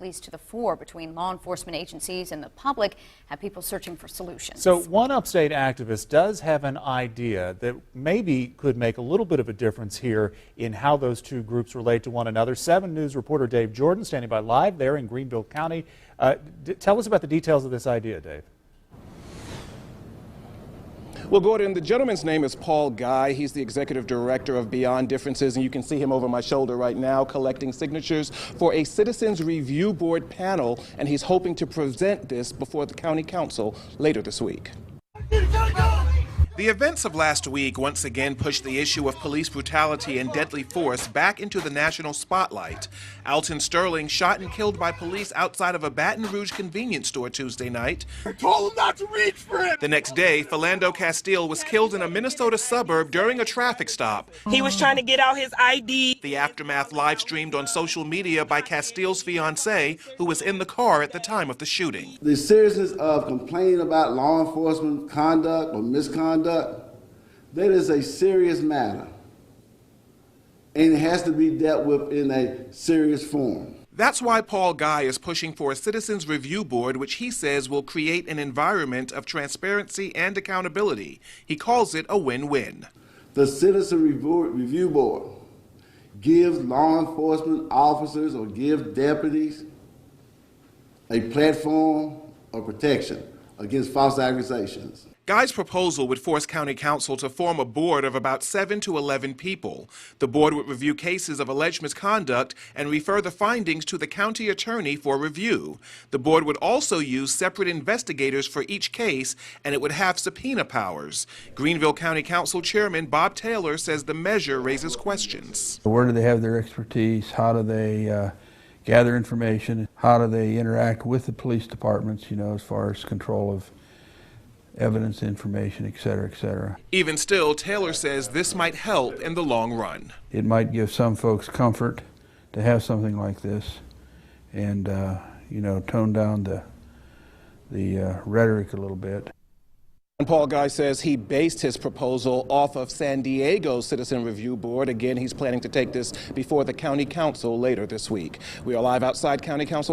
police to the fore between law enforcement agencies and the public, have people searching for solutions. So one Upstate activist does have an idea that maybe could make a little bit of a difference here in how those two groups relate to one another. 7 News reporter Dave Jordan standing by live there in Greenville County. Tell us about the details of this idea, Dave. Well, Gordon, the gentleman's name is Paul Guy. He's the executive director of Beyond Differences, and you can see him over my shoulder right now collecting signatures for a Citizens Review Board panel, and he's hoping to present this before the county council later this week. The events of last week once again pushed the issue of police brutality and deadly force back into the national spotlight. Alton Sterling shot and killed by police outside of a Baton Rouge convenience store Tuesday night. I told him not to reach for it. The next day, Philando Castile was killed in a Minnesota suburb during a traffic stop. He was trying to get out his ID. The aftermath live streamed on social media by Castile's fiancée, who was in the car at the time of the shooting. The seriousness of complaining about law enforcement conduct or misconduct, that is a serious matter, and it has to be dealt with in a serious form. That's why Paul Guy is pushing for a Citizens Review Board, which he says will create an environment of transparency and accountability. He calls it a win-win. The Citizen Review Board gives law enforcement officers or gives deputies a platform of protection against false accusations. Guy's proposal would force County Council to form a board of about 7 to 11 people. The board would review cases of alleged misconduct and refer the findings to the county attorney for review. The board would also use separate investigators for each case, and it would have subpoena powers. Greenville County Council Chairman Bob Taylor says the measure raises questions. Where do they have their expertise? How do they gather information? How do they interact with the police departments, as far as control of evidence, information, et cetera, et cetera. Even still, Taylor says this might help in the long run. It might give some folks comfort to have something like this and, tone down the rhetoric a little bit. And Paul Guy says he based his proposal off of San Diego's Citizen Review Board. Again, he's planning to take this before the county council later this week. We are live outside County Council.